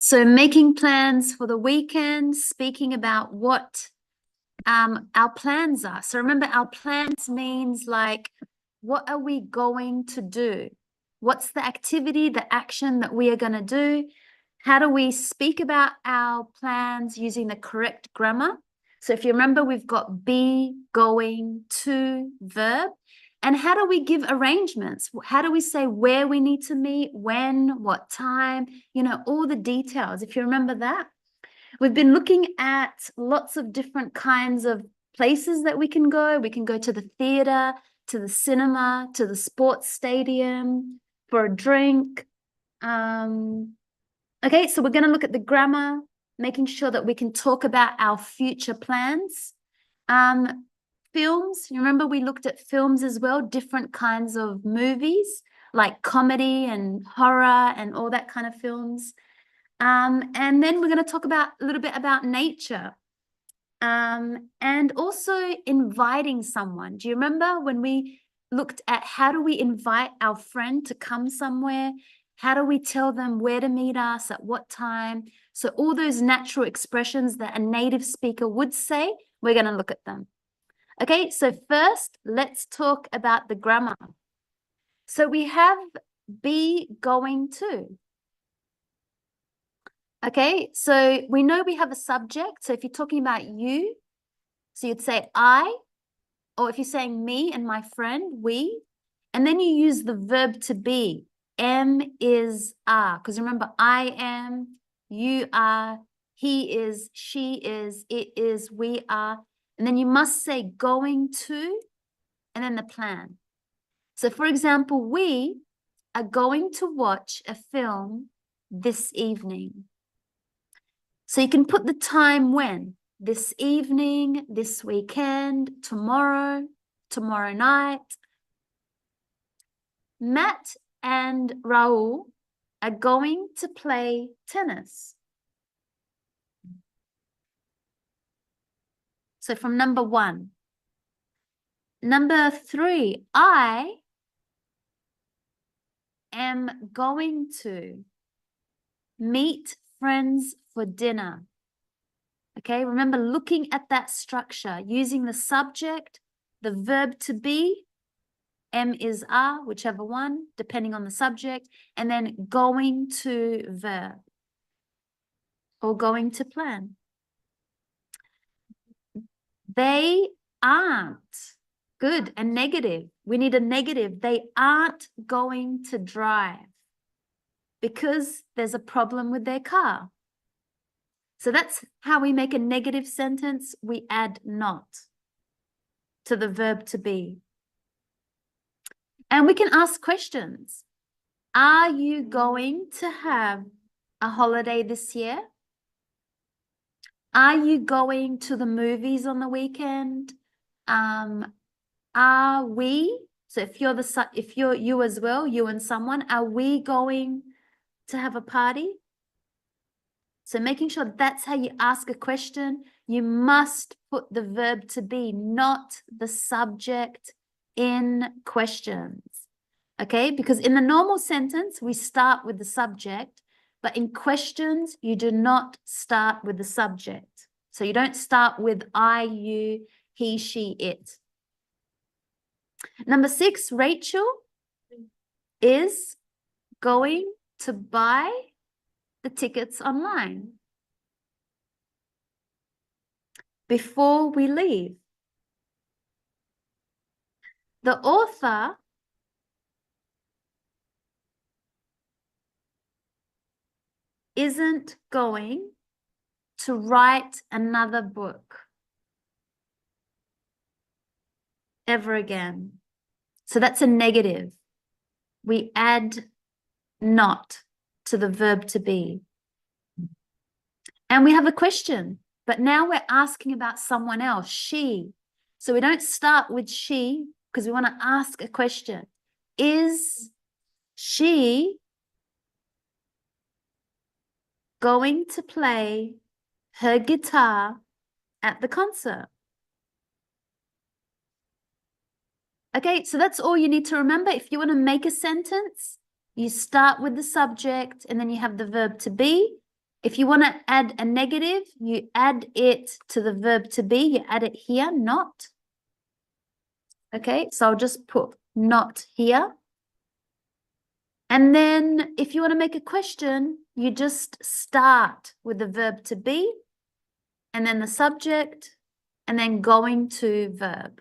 So making plans for the weekend, speaking about what our plans are. So remember, our plans means like, what are we going to do? What's the activity, the action that we are going to do? How do we speak about our plans using the correct grammar? So if you remember, we've got be, going, to, verb. And how do we give arrangements? How do we say where we need to meet, when, what time, all the details, if you remember that. We've been looking at lots of different kinds of places that we can go. We can go to the theater, to the cinema, to the sports stadium, for a drink. Okay, so we're going to look at the grammar, making sure that we can talk about our future plans. Films, you remember we looked at films as well, different kinds of movies, like comedy and horror and all that kind of films. And then we're going to talk about a little bit about nature. And also inviting someone. Do you remember when we looked at how do we invite our friend to come somewhere? How do we tell them where to meet us, at what time? So all those natural expressions that a native speaker would say, we're going to look at them. Okay, so first, let's talk about the grammar. So we have be, going to. Okay, so we know we have a subject. So if you're talking about you, so you'd say I, or if you're saying me and my friend, we, and then you use the verb to be, am, is, are. Because remember, I am, you are, he is, she is, it is, we are. And then you must say going to, and then the plan. So for example, we are going to watch a film this evening. So you can put the time when, this evening, this weekend, tomorrow, tomorrow night. Matt and Raul are going to play tennis. So from number 1. Number 3, I am going to meet friends for dinner. Okay, remember looking at that structure, using the subject, the verb to be, am, is, are, whichever one, depending on the subject, and then going to verb or going to plan. They aren't. Good. And negative. We need a negative. They aren't going to drive because there's a problem with their car. So that's how we make a negative sentence. We add not to the verb to be. And we can ask questions. Are you going to have a holiday this year? Are you going to the movies on the weekend? Are we, so if you're you as well, you and someone, are we going to have a party? So making sure that's how you ask a question, you must put the verb to be, not the subject in questions. Okay, because in the normal sentence, we start with the subject, but in questions, you do not start with the subject. So you don't start with I, you, he, she, it. Number 6, Rachel is going to buy the tickets online before we leave. The author isn't going to write another book ever again. So that's a negative. We add not to the verb to be. And we have a question, but now we're asking about someone else, she. So we don't start with she because we want to ask a question. Is she going to play her guitar at the concert? Okay, so that's all you need to remember. If you want to make a sentence, you start with the subject and then you have the verb to be. If you want to add a negative, you add it to the verb to be. You add it here, not. Okay, so I'll just put not here. And then if you want to make a question, you just start with the verb to be, and then the subject, and then going to verb.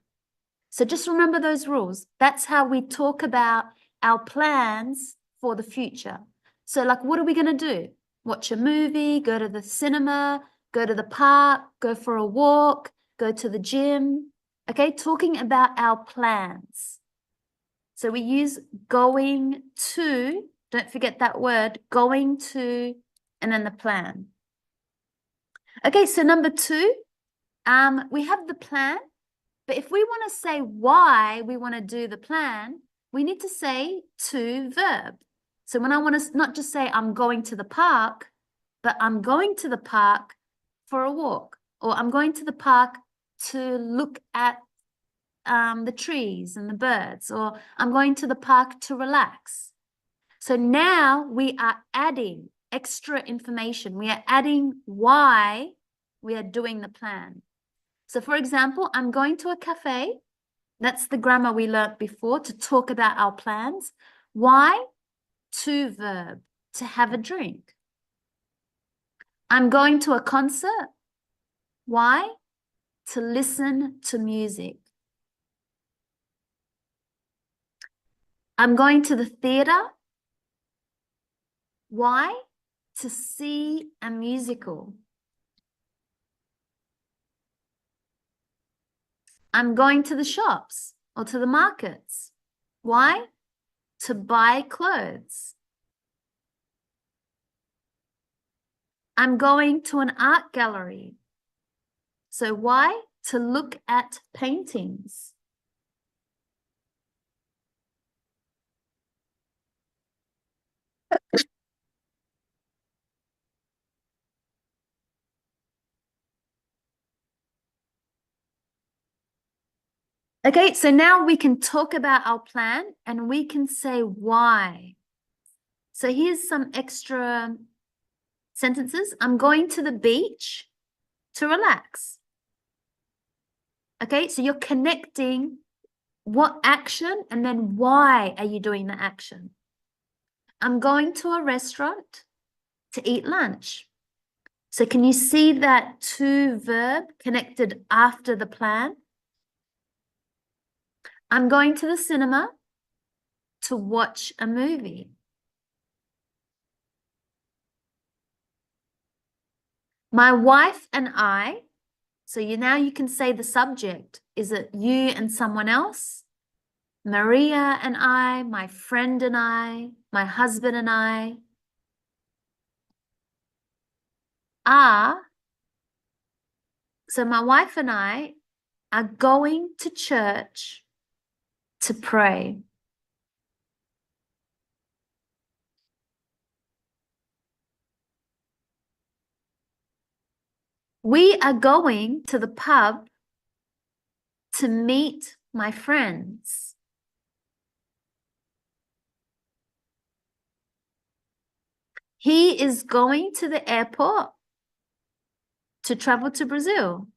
So just remember those rules. That's how we talk about our plans for the future. So like, what are we going to do? Watch a movie, go to the cinema, go to the park, go for a walk, go to the gym. Okay, talking about our plans. So we use going to, don't forget that word, going to, and then the plan. Okay, so number 2, we have the plan, but if we want to say why we want to do the plan, we need to say to verb. So when I want to not just say I'm going to the park, but I'm going to the park for a walk, or I'm going to the park to look at the trees and the birds, or I'm going to the park to relax. So now we are adding extra information. We are adding why we are doing the plan. So for example, I'm going to a cafe. That's the grammar we learnt before to talk about our plans. Why? To verb, to have a drink. I'm going to a concert. Why? To listen to music. I'm going to the theater. Why? To see a musical. I'm going to the shops or to the markets. Why? To buy clothes. I'm going to an art gallery. So why? To look at paintings. Okay, so now we can talk about our plan and we can say why. So here's some extra sentences. I'm going to the beach to relax. Okay, so you're connecting what action and then why are you doing the action? I'm going to a restaurant to eat lunch. So can you see that to verb connected after the plan? I'm going to the cinema to watch a movie. My wife and I, so now you can say the subject. Is it you and someone else? Maria and I, my friend and I, my husband and I are, so my wife and I are going to church to pray. We are going to the pub to meet my friends. He is going to the airport to travel to Brazil.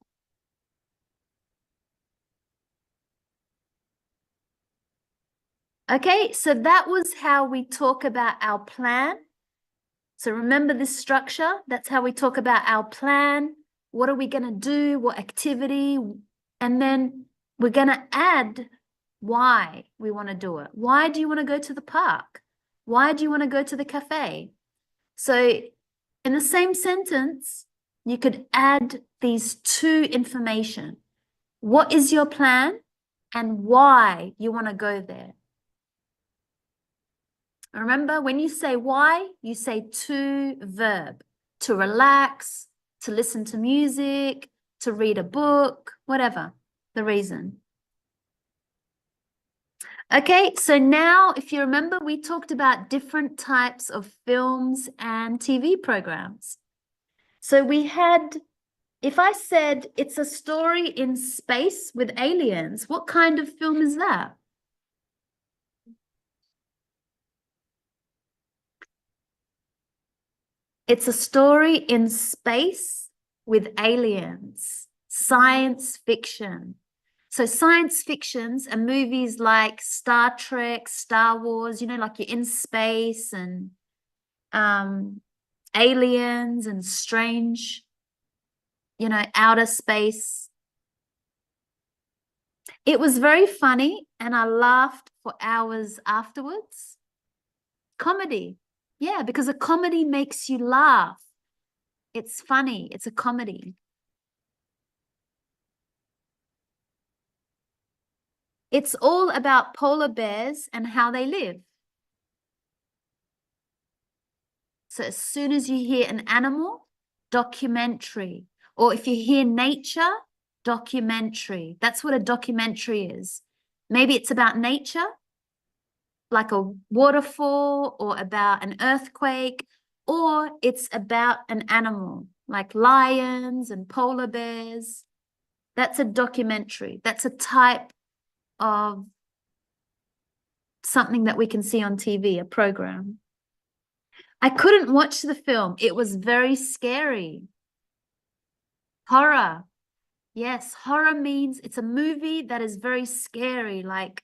Okay, so that was how we talk about our plan. So remember this structure. That's how we talk about our plan. What are we going to do? What activity? And then we're going to add why we want to do it. Why do you want to go to the park? Why do you want to go to the cafe? So in the same sentence, you could add these two information. What is your plan and why you want to go there? Remember, when you say why, you say to verb, to relax, to listen to music, to read a book, whatever the reason. Okay, so now if you remember, we talked about different types of films and TV programs. So we had, if I said it's a story in space with aliens, what kind of film is that? It's a story in space with aliens, science fiction. So science fictions are movies like Star Trek, Star Wars, like you're in space and aliens and strange, outer space. It was very funny and I laughed for hours afterwards. Comedy. Yeah, because a comedy makes you laugh. It's funny. It's a comedy. It's all about polar bears and how they live. So as soon as you hear an animal, documentary. Or if you hear nature, documentary. That's what a documentary is. Maybe it's about nature, like a waterfall, or about an earthquake, or it's about an animal, like lions and polar bears. That's a documentary. That's a type of something that we can see on TV, a program. I couldn't watch the film. It was very scary. Horror. Yes, horror means it's a movie that is very scary. Like,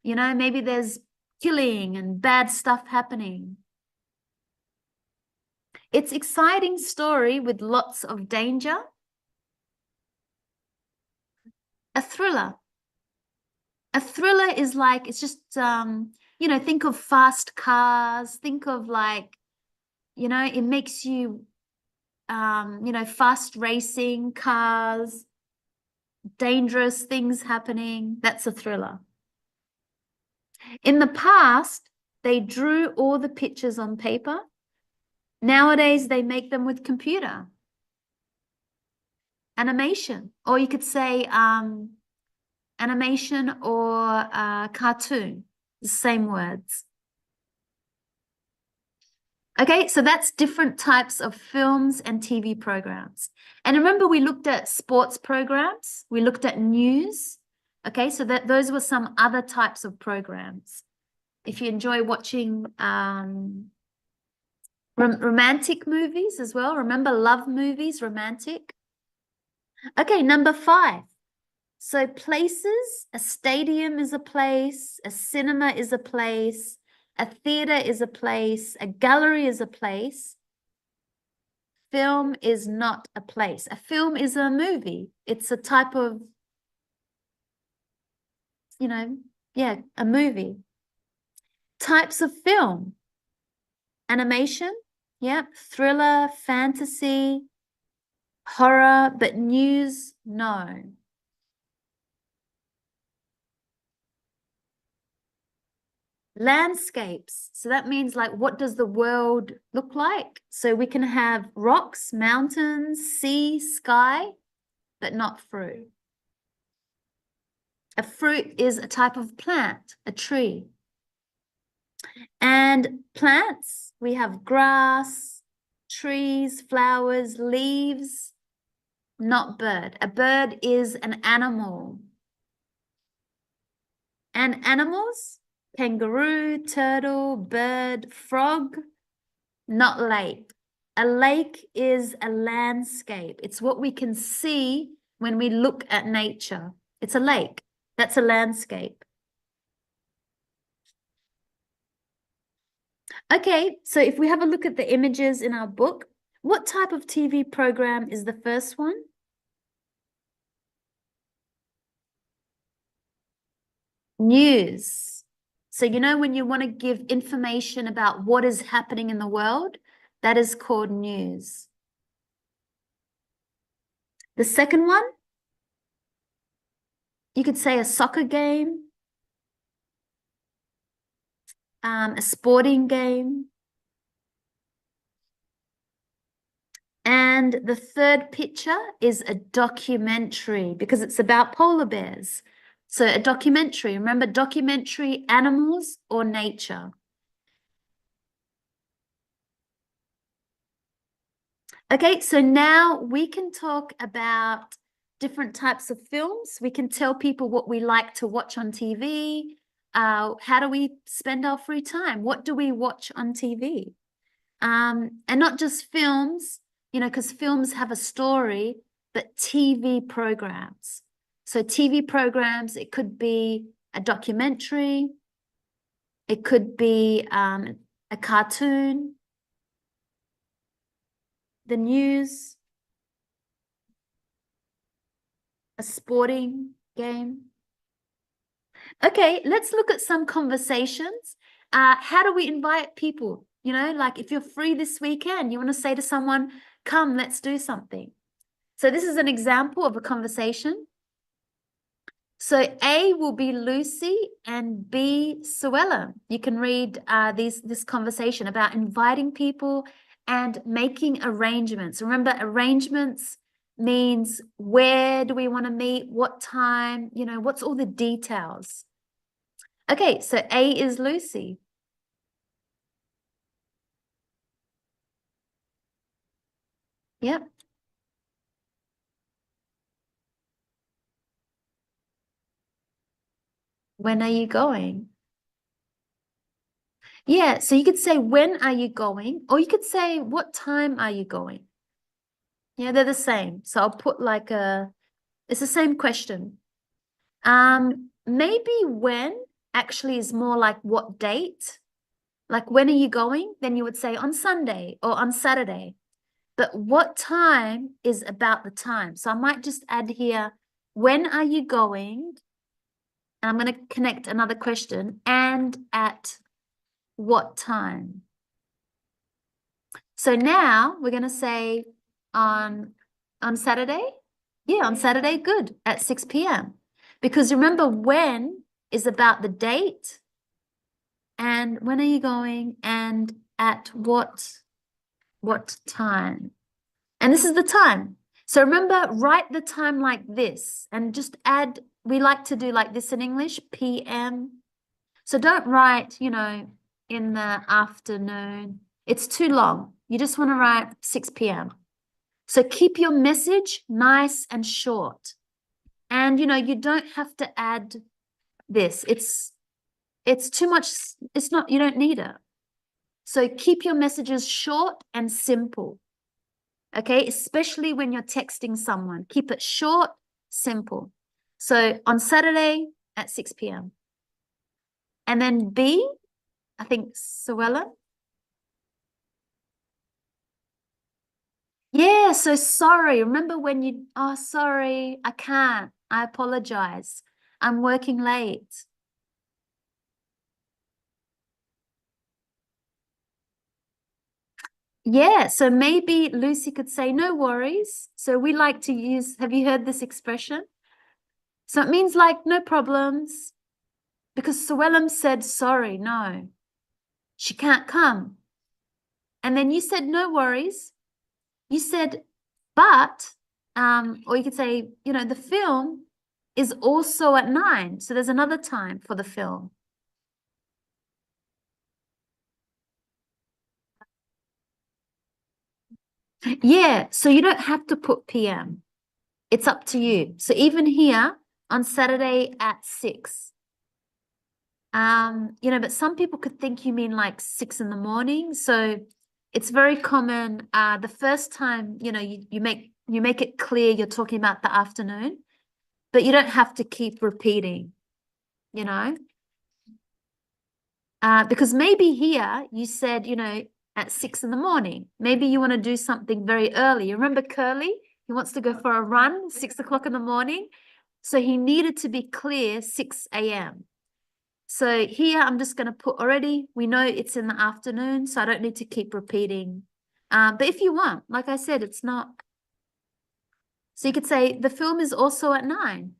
maybe there's killing and bad stuff happening. It's exciting story with lots of danger. A thriller. A thriller is like, it's just, think of fast cars, think of like, it makes you, fast racing cars, dangerous things happening. That's a thriller. In the past, they drew all the pictures on paper. Nowadays, they make them with computer. Animation, or you could say animation or cartoon, the same words. Okay, so that's different types of films and TV programs. And remember, we looked at sports programs, we looked at news. Okay, so those were some other types of programs. If you enjoy watching romantic movies as well, remember love movies, romantic. Okay, number 5. So places, a stadium is a place, a cinema is a place, a theater is a place, a gallery is a place. Film is not a place. A film is a movie. It's a type of, a movie. Types of film. Animation, yep. Thriller, fantasy, horror, but news, no. Landscapes. So that means like, what does the world look like? So we can have rocks, mountains, sea, sky, but not fruit. A fruit is a type of plant, a tree. And plants, we have grass, trees, flowers, leaves, not bird. A bird is an animal. And animals, kangaroo, turtle, bird, frog, not lake. A lake is a landscape. It's what we can see when we look at nature. It's a lake. That's a landscape. Okay, so if we have a look at the images in our book, what type of TV program is the first one? News. So when you want to give information about what is happening in the world, that is called news. The second one, you could say a soccer game, a sporting game. And the third picture is a documentary because it's about polar bears. So a documentary, remember documentary, animals or nature. Okay, so now we can talk about different types of films. We can tell people what we like to watch on TV. How do we spend our free time? What do we watch on TV? And not just films, you know, because films have a story, but TV programs. So TV programs, it could be a documentary, it could be a cartoon, the news, a sporting game. Okay, let's look at some conversations. How do we invite people? You know, like if you're free this weekend, you want to say to someone, come, let's do something. So this is an example of a conversation. So A will be Lucy and B, Suella. You can read this conversation about inviting people and making arrangements. Remember, arrangements means where do we want to meet, what time, you know, what's all the details. Okay, so A is Lucy. Yep. When are you going? Yeah, so you could say, when are you going? Or you could say, what time are you going? Yeah, they're the same. So I'll put like it's the same question. Maybe when actually is more like what date? Like when are you going? Then you would say on Sunday or on Saturday. But what time is about the time. So I might just add here, when are you going? And I'm going to connect another question. And at what time? So now we're going to say on Saturday. Yeah, on Saturday, good, at 6 p.m. Because remember, when is about the date and when are you going and at what time? And this is the time. So remember, write the time like this and just add, we like to do like this in English, PM. So don't write, you know, in the afternoon. It's too long. You just want to write 6 p.m. So keep your message nice and short. And, you know, you don't have to add this. It's too much. It's not, you don't need it. So keep your messages short and simple. Okay, especially when you're texting someone. Keep it short, simple. So on Saturday at 6 p.m. And then B, I think Suella. Yeah, so sorry. Remember when you, oh, sorry, I can't. I apologize. I'm working late. Yeah, so maybe Lucy could say, no worries. So we like to use, have you heard this expression? So it means like, no problems. Because Suellem said, sorry, no, she can't come. And then you said, no worries. You said, but, or you could say, you know, the film is also at 9. So there's another time for the film. Yeah, so you don't have to put PM. It's up to you. So even here on Saturday at 6. You know, but some people could think you mean like 6 in the morning. So it's very common. The first time, you know, you make it clear you're talking about the afternoon, but you don't have to keep repeating, you know. Because maybe here you said, you know, at 6 in the morning. Maybe you want to do something very early. Remember Curly? He wants to go for a run, 6 o'clock in the morning. So he needed to be clear 6 a.m. So here I'm just going to put already, we know it's in the afternoon, so I don't need to keep repeating. But if you want, like I said, it's not. So you could say the film is also at 9.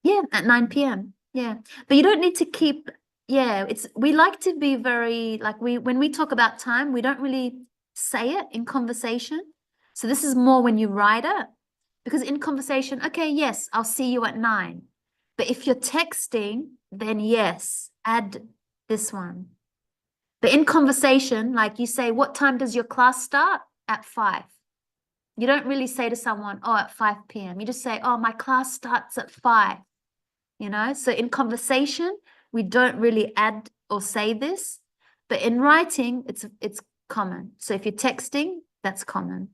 Yeah, at 9 p.m. Yeah. But you don't need to keep, yeah, we like to be very, like when we talk about time, we don't really say it in conversation. So this is more when you write it. Because in conversation, okay, yes, I'll see you at 9. But if you're texting, then yes, add this one. But in conversation, like you say, what time does your class start? At 5. You don't really say to someone, oh, at 5 p.m. You just say, oh, my class starts at 5. you know? So in conversation, we don't really add or say this, but in writing, it's common. So if you're texting, that's common.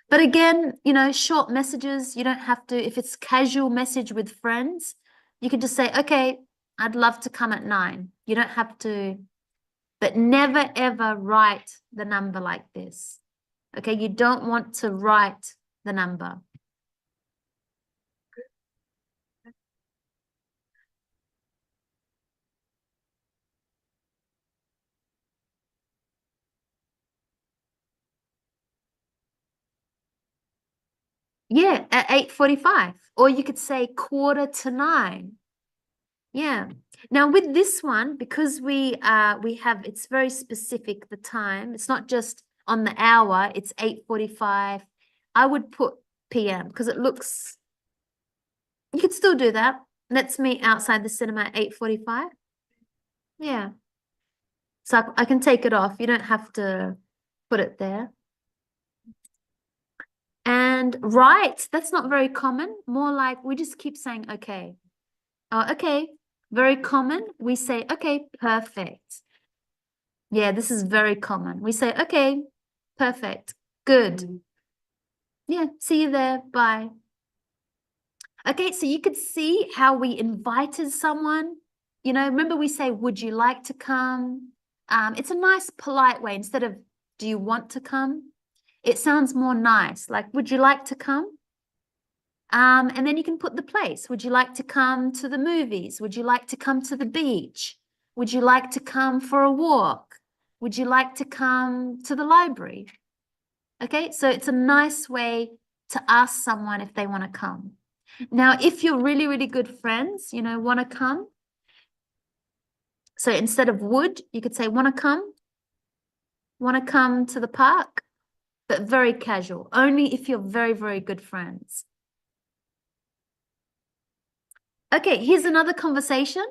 But again, you know, short messages, you don't have to, if it's casual message with friends, you can just say, okay, I'd love to come at 9. You don't have to, but never ever write the number like this. Okay, you don't want to write the number. Yeah, at 8:45. Or you could say 8:45. Yeah. Now with this one, because we have, it's very specific, the time. It's not just on the hour, it's 8:45. I would put PM because it looks, you could still do that. Let's meet outside the cinema at 8:45. Yeah. So I can take it off. You don't have to put it there. And right, that's not very common. More like we just keep saying, okay. Oh, okay. Very common. We say, okay, perfect. Yeah, this is very common. We say, okay, perfect, good. Yeah, see you there. Bye. Okay, so you could see how we invited someone. You know, remember we say, would you like to come? It's a nice, polite way. Instead of, do you want to come? It sounds more nice. Like, would you like to come? And then you can put the place. Would you like to come to the movies? Would you like to come to the beach? Would you like to come for a walk? Would you like to come to the library? Okay, so it's a nice way to ask someone if they want to come. Now, if you're really, really good friends, you know, want to come. So instead of would, you could say, want to come? Want to come to the park? But very casual, only if you're very, very good friends. Okay, here's another conversation.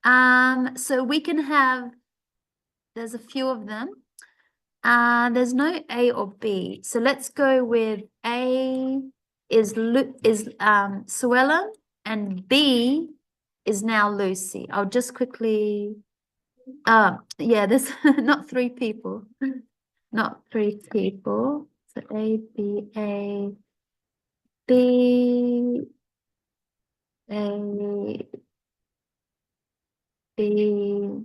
So we can have, there's a few of them. There's no A or B. So let's go with A is Suella and B is now Lucy. I'll just quickly, yeah, there's not 3 people. Not 3 people. So A, B, A, B, A, B.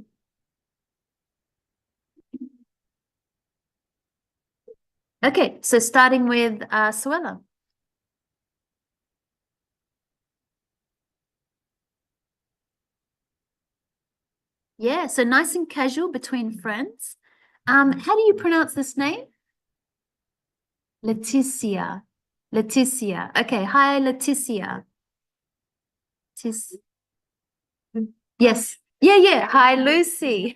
Okay, so starting with Suella. Yeah, so nice and casual between friends. How do you pronounce this name? Leticia. Leticia. Okay, hi, Leticia. Tis yes. Yeah, yeah. Hi, Lucy.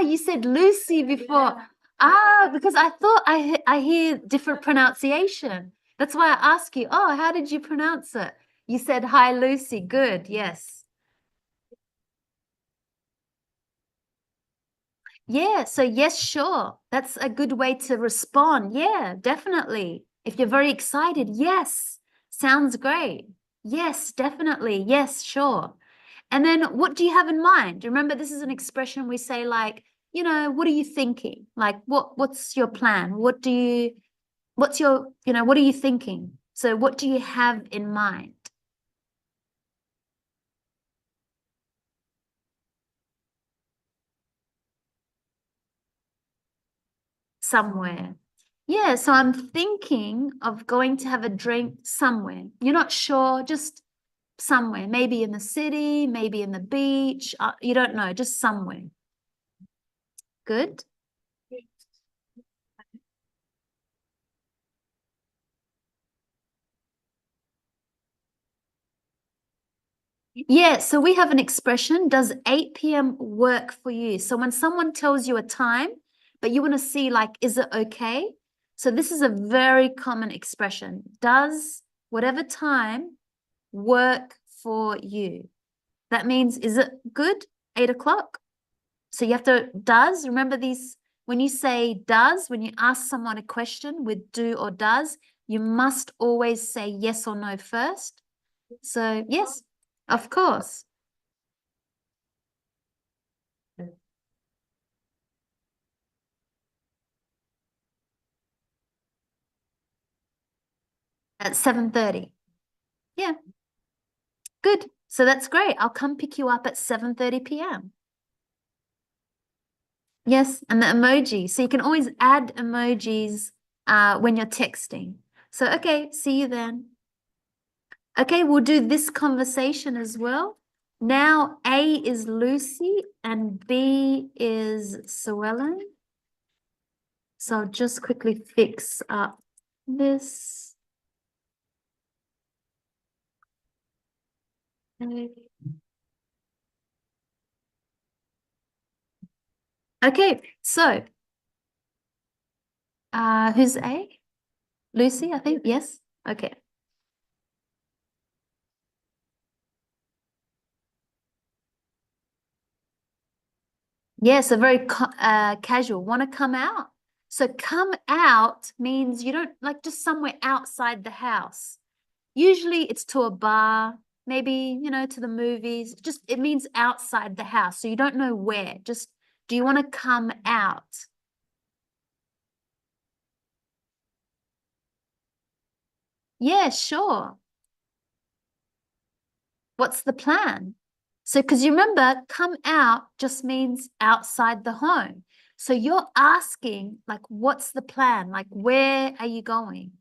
You said Lucy before. Because I thought I hear different pronunciation. That's why I ask you, oh, how did you pronounce it? You said hi, Lucy. Good, yes. Yeah, so yes, sure. That's a good way to respond. Yeah, definitely. If you're very excited, yes, sounds great. Yes, definitely. Yes, sure. And then what do you have in mind? Remember, this is an expression we say like, you know, what are you thinking? Like what's your plan? What's your, you know, what are you thinking? So what do you have in mind? Somewhere. Yeah, so I'm thinking of going to have a drink somewhere. You're not sure, just somewhere, maybe in the city, maybe in the beach. You don't know, just somewhere. Good. Yeah, so we have an expression, does 8 p.m. work for you? So when someone tells you a time, but you want to see like, is it okay? So this is a very common expression. Does whatever time work for you? That means, is it good? 8 o'clock? So you have to, does, remember these, when you say does, when you ask someone a question with do or does, you must always say yes or no first. So yes, of course. At 7:30. Yeah, good. So that's great. I'll come pick you up at 7:30 p.m. Yes, and the emoji. So you can always add emojis when you're texting. So, okay, see you then. Okay, we'll do this conversation as well. Now A is Lucy and B is Suellen. So I'll just quickly fix up this. Okay, so who's A? Lucy, I think. Yes. Okay. Yeah, so very casual. Want to come out? So come out means you don't like just somewhere outside the house. Usually it's to a bar, maybe, to the movies. Just it means outside the house. So you don't know where. Just do you want to come out? Yeah, sure. What's the plan? So, because you remember, come out just means outside the home. So you're asking, like, what's the plan? Like, where are you going?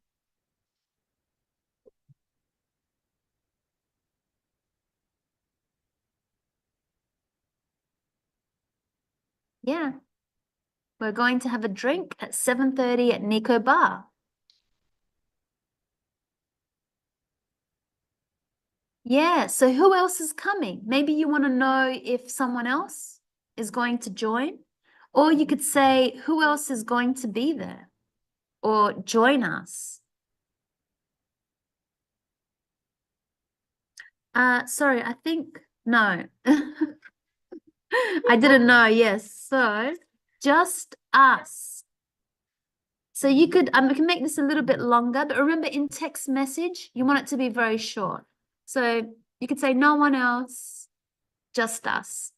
Yeah, we're going to have a drink at 7:30 at Nico Bar. Yeah, so who else is coming? Maybe you want to know if someone else is going to join, or you could say, who else is going to be there or join us? Sorry, I think no. I didn't know, yes. So just us. So you could we can make this a little bit longer, but remember in text message, you want it to be very short. So you could say no one else, just us.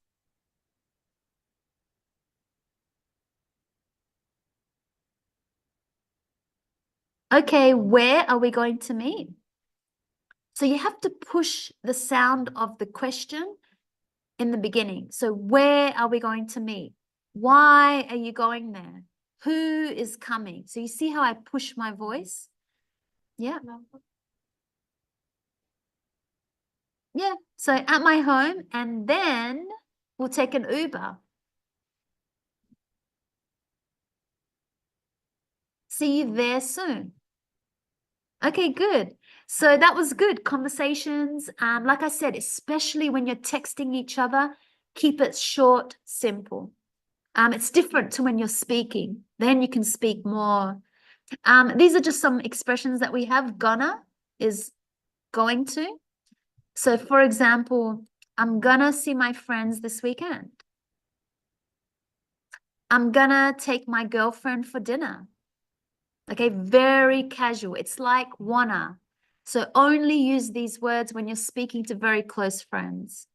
Okay, where are we going to meet? So you have to push the sound of the question in the beginning. So where are we going to meet? Why are you going there? Who is coming? So you see how I push my voice? Yeah. Yeah. So at my home, and then we'll take an Uber. See you there soon. Okay, good. So that was good. Conversations. Like I said, especially when you're texting each other, keep it short, simple. It's different to when you're speaking. Then you can speak more. These are just some expressions that we have. Gonna is going to. So for example, I'm gonna see my friends this weekend. I'm gonna take my girlfriend for dinner. Okay, very casual. It's like wanna. So only use these words when you're speaking to very close friends.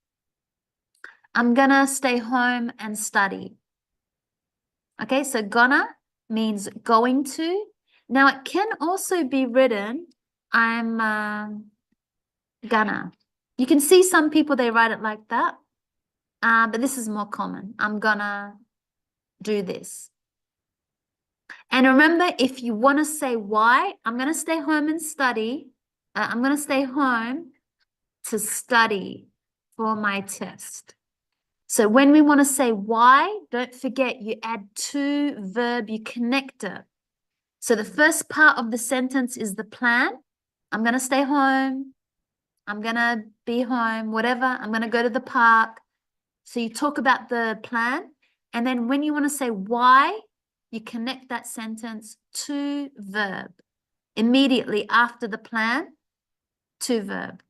I'm gonna stay home and study. Okay, so gonna means going to. Now it can also be written, I'm gonna. You can see some people, they write it like that. But this is more common. I'm gonna do this. And remember, if you want to say why, I'm going to stay home and study. I'm going to stay home to study for my test. So when we want to say why, don't forget you add to verb, you connect it. So the first part of the sentence is the plan. I'm going to stay home. I'm going to be home, whatever. I'm going to go to the park. So you talk about the plan. And then when you want to say why, you connect that sentence to verb immediately after the plan to verb.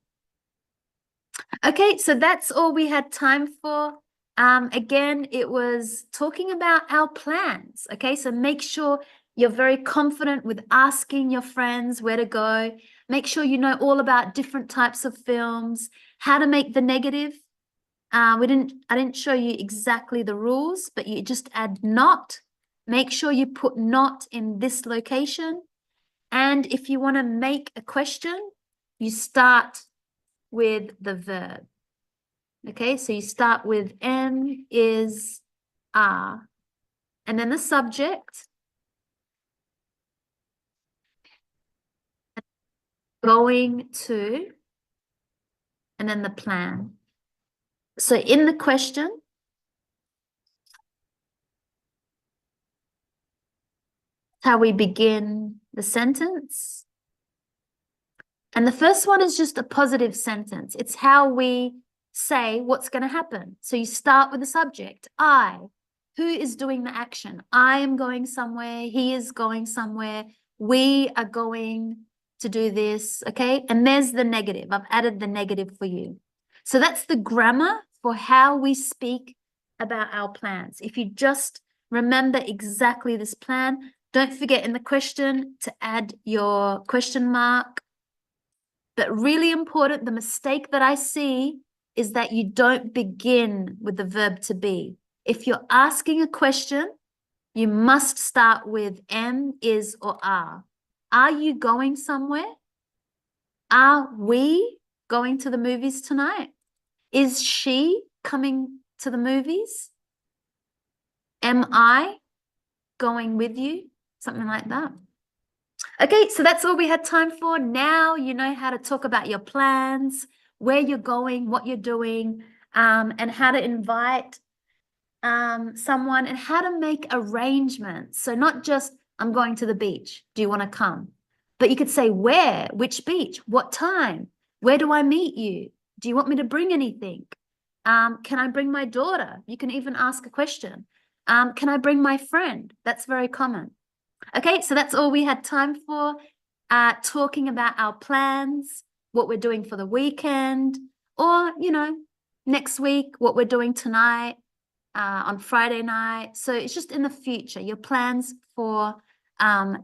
Okay, so that's all we had time for. Again, it was talking about our plans. Okay, so make sure You're very confident with asking your friends where to go. Make sure you know all about different types of films, how to make the negative. I didn't show you exactly the rules, but you just add not. Make sure you put not in this location. And if you want to make a question, you start with the verb. Okay, so you start with am, is, are, and then the subject, going to, and then the plan. So in the question, how we begin the sentence. And the first one is just a positive sentence. It's how we say what's going to happen. So you start with the subject, I. Who is doing the action? I am going somewhere. He is going somewhere. We are going to do this, okay? And there's the negative. I've added the negative for you. So that's the grammar for how we speak about our plans. If you just remember exactly this plan, don't forget in the question to add your question mark. But really important, the mistake that I see is that you don't begin with the verb to be. If you're asking a question, you must start with am, is, or are. Are you going somewhere? Are we going to the movies tonight? Is she coming to the movies? Am I going with you? Something like that. Okay, so that's all we had time for. Now you know how to talk about your plans, where you're going, what you're doing, and how to invite someone and how to make arrangements. So not just, I'm going to the beach. Do you want to come? But you could say where, which beach, what time, where do I meet you? Do you want me to bring anything? Can I bring my daughter? You can even ask a question. Can I bring my friend? That's very common. Okay, so that's all we had time for, talking about our plans, what we're doing for the weekend, or, you know, next week, what we're doing tonight, on Friday night. So it's just in the future, your plans for